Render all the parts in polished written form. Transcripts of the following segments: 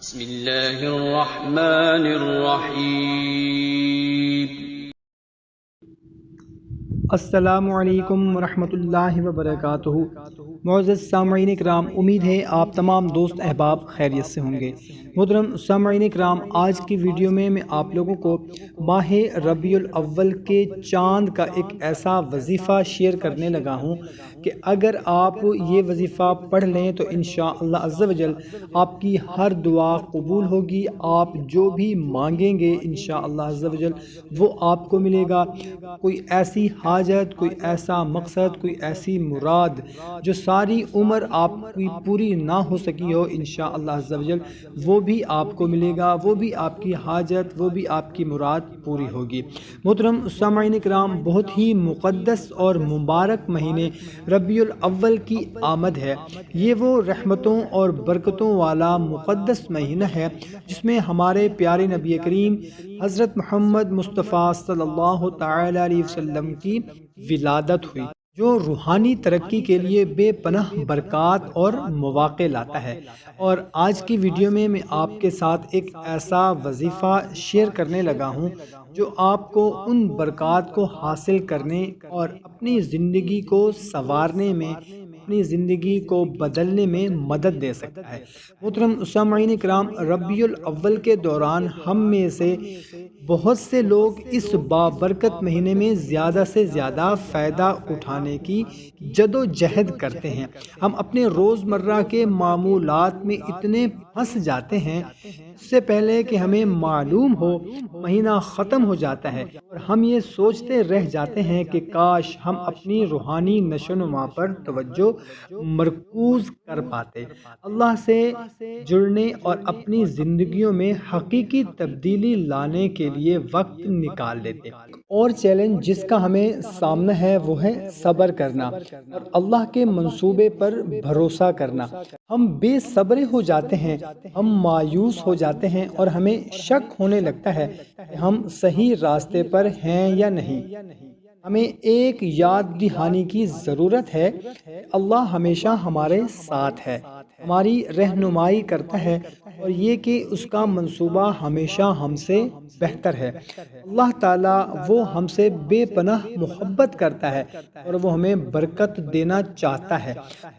بسم اللہ الرحمن الرحیم۔ السلام علیکم ورحمۃ اللہ وبرکاتہ۔ معزز سامعین کرام، امید ہے آپ تمام دوست احباب خیریت سے ہوں گے۔ محترم سامعین کرام، آج کی ویڈیو میں آپ لوگوں کو ماہ ربیع الاول کے چاند کا ایک ایسا وظیفہ شیئر کرنے لگا ہوں کہ اگر آپ یہ وظیفہ پڑھ لیں تو انشاءاللہ عز و جل آپ کی ہر دعا قبول ہوگی۔ آپ جو بھی مانگیں گے انشاءاللہ عز و جل وہ آپ کو ملے گا۔ کوئی ایسی حاجت، کوئی ایسا مقصد، کوئی ایسی مراد جو ساری عمر آپ کی پوری نہ ہو سکی ہو، انشاءاللہ عز و جل وہ بھی آپ کو ملے گا، وہ بھی آپ کی حاجت، وہ بھی آپ کی مراد پوری ہوگی۔ محترم سامعین کرام، بہت ہی مقدس اور مبارک مہینے ربیع الاول کی آمد ہے۔ یہ وہ رحمتوں اور برکتوں والا مقدس مہینہ ہے جس میں ہمارے پیارے نبی کریم حضرت محمد مصطفیٰ صلی اللہ تعالی علیہ وسلم کی ولادت ہوئی، جو روحانی ترقی کے لیے بے پناہ برکات اور مواقع لاتا ہے۔ اور آج کی ویڈیو میں آپ کے ساتھ ایک ایسا وظیفہ شیئر کرنے لگا ہوں جو آپ کو ان برکات کو حاصل کرنے اور اپنی زندگی کو سنوارنے میں، اپنی زندگی کو بدلنے میں مدد دے سکتا ہے۔ محترم سامعین کرام، ربیع الاول کے دوران ہم میں سے بہت سے لوگ اس بابرکت مہینے میں زیادہ سے زیادہ فائدہ اٹھانے کی جدوجہد کرتے ہیں۔ ہم اپنے روزمرہ کے معمولات میں اتنے پھنس جاتے ہیں، اس سے پہلے کہ ہمیں معلوم ہو مہینہ ختم ہو جاتا ہے، اور ہم یہ سوچتے رہ جاتے ہیں کہ کاش ہم اپنی روحانی نشو و نما پر توجہ مرکوز کر پاتے، اللہ سے جڑنے اور اپنی زندگیوں میں حقیقی تبدیلی لانے کے لیے وقت نکال لیتے۔ اور چیلنج جس کا ہمیں سامنا ہے وہ ہے صبر کرنا اور اللہ کے منصوبے پر بھروسہ کرنا۔ ہم بے صبر ہو جاتے ہیں، ہم مایوس ہو جاتے ہیں اور ہمیں شک ہونے لگتا ہے کہ ہم صحیح راستے پر ہیں یا نہیں۔ ہمیں ایک یاد دہانی کی ضرورت ہے کہ اللہ ہمیشہ ہمارے ساتھ ہے، ہماری رہنمائی کرتا ہے، اور یہ کہ اس کا منصوبہ ہمیشہ ہم سے بہتر ہے۔ اللہ تعالیٰ وہ ہم سے بے پناہ محبت کرتا ہے اور وہ ہمیں برکت دینا چاہتا ہے۔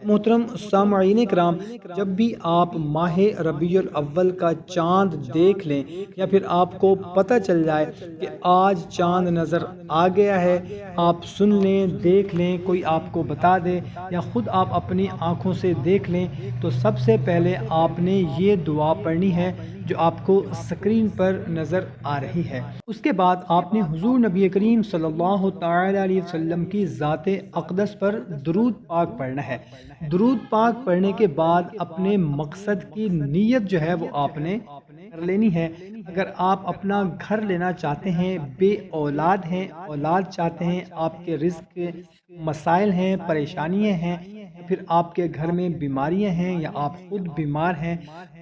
محترم سامعین کرام، جب بھی آپ ماہ ربیع الاول کا چاند دیکھ لیں یا پھر آپ کو پتہ چل جائے کہ آج چاند نظر آ گیا ہے، آپ سن لیں، دیکھ لیں، کوئی آپ کو بتا دے یا خود آپ اپنی آنکھوں سے دیکھ لیں، تو سب سے پہلے آپ نے یہ دعا پڑھنی ہے جو آپ کو سکرین پر نظر آ رہی ہے۔ اس کے بعد آپ نے حضور نبی کریم صلی اللہ تعالی علیہ وسلم کی ذات اقدس پر درود پاک پڑھنا ہے۔ درود پاک پڑھنے کے بعد اپنے مقصد کی نیت جو ہے وہ آپ نے کر لینی ہے۔ اگر آپ اپنا گھر لینا چاہتے ہیں، بے اولاد ہیں، اولاد چاہتے ہیں، آپ کے رزق کے مسائل ہیں، پریشانیاں ہیں، پھر آپ کے گھر میں بیماریاں ہیں یا آپ خود بیمار ہیں،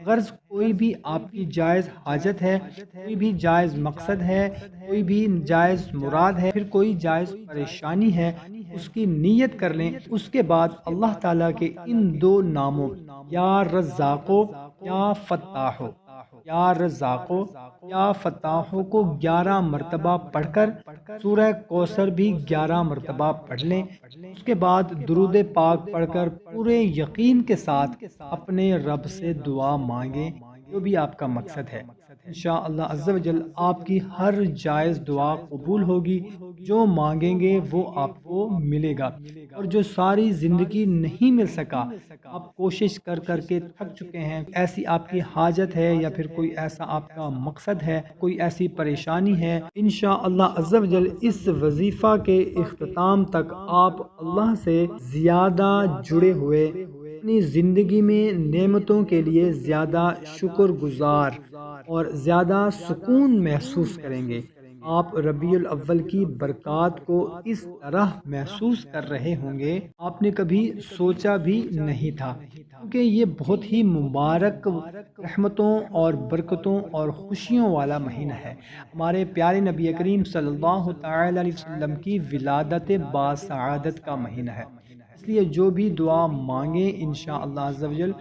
غرض کوئی بھی آپ کی جائز حاجت ہے، کوئی بھی جائز مقصد ہے، کوئی بھی جائز مراد ہے، پھر کوئی جائز پریشانی ہے، اس کی نیت کر لیں۔ اس کے بعد اللہ تعالیٰ کے ان دو ناموں یا رزاقو یا فتاحو، یا رزاقو یا فتاحو کو 11 مرتبہ پڑھ کر سورہ کوثر بھی 11 مرتبہ پڑھ لیں۔ اس کے بعد درود پاک پڑھ کر پورے یقین کے ساتھ اپنے رب سے دعا مانگیں، جو بھی آپ کا مقصد ہے۔ انشاءاللہ عز و جل آپ کی ہر جائز دعا قبول ہوگی، جو مانگیں گے وہ آپ کو ملے گا، اور جو ساری زندگی نہیں مل سکا، آپ کوشش کر کر کے تھک چکے ہیں، ایسی آپ کی حاجت ہے یا پھر کوئی ایسا آپ کا مقصد ہے، کوئی ایسی پریشانی ہے، انشاءاللہ عز و جل اس وظیفہ کے اختتام تک آپ اللہ سے زیادہ جڑے ہوئے، اپنی زندگی میں نعمتوں کے لیے زیادہ شکر گزار اور زیادہ سکون محسوس کریں گے۔ آپ ربیع الاول کی برکات کو اس طرح محسوس کر رہے ہوں گے آپ نے کبھی سوچا بھی نہیں تھا، کیونکہ یہ بہت ہی مبارک رحمتوں اور برکتوں اور خوشیوں والا مہینہ ہے۔ ہمارے پیارے نبی کریم صلی اللہ تعالی علیہ وسلم کی ولادت باسعادت کا مہینہ ہے، اس لیے جو بھی دعا مانگیں انشاءاللہ عز و جل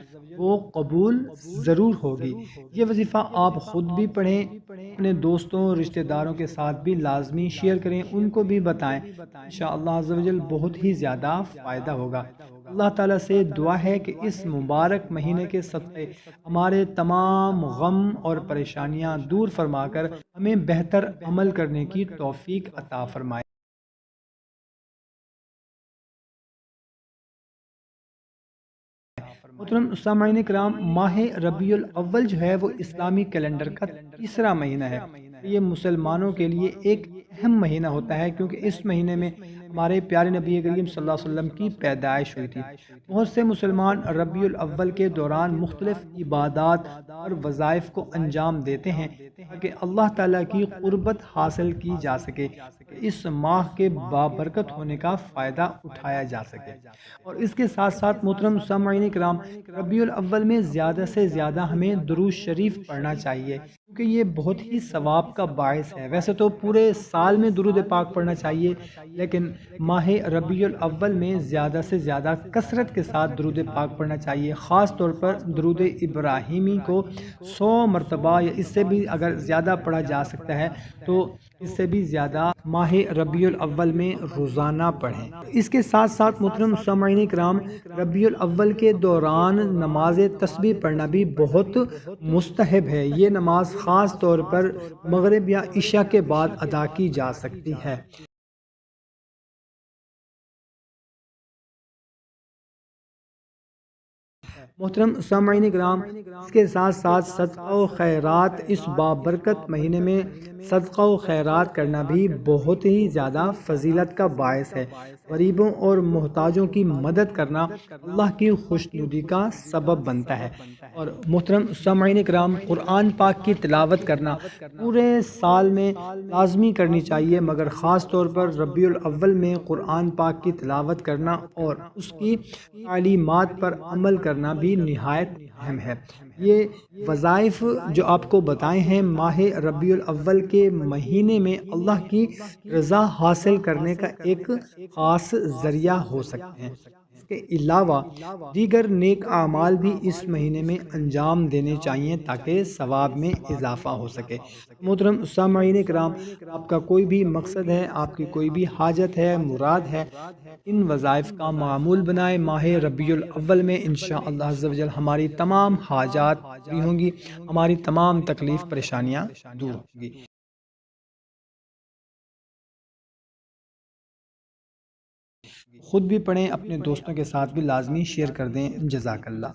وہ قبول ضرور ہوگی۔ یہ وظیفہ آپ خود بھی پڑھیں، اپنے دوستوں رشتہ داروں کے ساتھ بھی لازمی شیئر کریں، ان کو بھی بتائیں، انشاءاللہ عز و جل بہت ہی زیادہ فائدہ ہوگا۔ اللہ تعالیٰ سے دعا ہے کہ اس مبارک مہینے کے صدقے ہمارے تمام غم اور پریشانیاں دور فرما کر ہمیں بہتر عمل کرنے کی توفیق عطا فرمائے۔ محترم سامعین کرام، ماہ ربیع الاول جو ہے وہ اسلامی کیلنڈر کا تیسرا مہینہ ہے۔ یہ مسلمانوں کے لیے ایک اہم مہینہ ہوتا ہے، کیونکہ اس مہینے میں ہمارے پیارے نبی کریم صلی اللہ علیہ وسلم کی پیدائش ہوئی تھی۔ بہت سے مسلمان ربیع الاول کے دوران مختلف عبادات اور وظائف کو انجام دیتے ہیں تاکہ اللہ تعالیٰ کی قربت حاصل کی جا سکے، اس ماہ کے بابرکت ہونے کا فائدہ اٹھایا جا سکے۔ اور اس کے ساتھ ساتھ محترم سامعین کرام، ربیع الاول میں زیادہ سے زیادہ ہمیں درود شریف پڑھنا چاہیے، کیونکہ یہ بہت ہی ثواب کا باعث ہے۔ ویسے تو پورے سال میں درود پاک پڑھنا چاہیے، لیکن ماہ ربیع الاول میں زیادہ سے زیادہ کثرت کے ساتھ درود پاک پڑھنا چاہیے۔ خاص طور پر درود ابراہیمی کو 100 مرتبہ یا اس سے بھی اگر زیادہ پڑھا جا سکتا ہے تو اس سے بھی زیادہ ماہ ربیع الاول میں روزانہ پڑھیں۔ اس کے ساتھ ساتھ محترم سامعین کرام، ربیع الاول کے دوران نماز تسبیح پڑھنا بھی بہت مستحب ہے۔ یہ نماز خاص طور پر مغرب یا عشاء کے بعد ادا کی جا سکتی ہے۔ محترم سامعین کرام، اس کے ساتھ ساتھ صدقہ و خیرات، اس بابرکت مہینے میں صدقہ و خیرات کرنا بھی بہت ہی زیادہ فضیلت کا باعث ہے۔ غریبوں اور محتاجوں کی مدد کرنا اللہ کی خوشنودی کا سبب بنتا ہے۔ اور محترم سامعین کرام، قرآن پاک کی تلاوت کرنا پورے سال میں لازمی کرنی چاہیے، مگر خاص طور پر ربیع الاول میں قرآن پاک کی تلاوت کرنا اور اس کی تعلیمات پر عمل کرنا بھی نہایت اہم ہے۔ یہ وظائف جو آپ کو بتائے ہیں ماہ ربیع الاول کے مہینے میں اللہ کی رضا حاصل کرنے کا ایک خاص ذریعہ ہو سکتے ہیں۔ اس کے علاوہ دیگر نیک اعمال بھی اس مہینے میں انجام دینے چاہیے تاکہ ثواب میں اضافہ ہو سکے۔ محترم سامعین کرام، آپ کا کوئی بھی مقصد ہے، آپ کی کوئی بھی حاجت ہے، مراد ہے، ان وظائف کا معمول بنائے۔ ماہ ربیع الاول میں انشاءاللہ عز و جل ہماری تمام حاجات پوری ہوں گی، ہماری تمام تکلیف پریشانیاں دور ہوں گی۔ خود بھی پڑھیں، اپنے دوستوں کے ساتھ بھی لازمی شیئر کر دیں۔ جزاک اللہ۔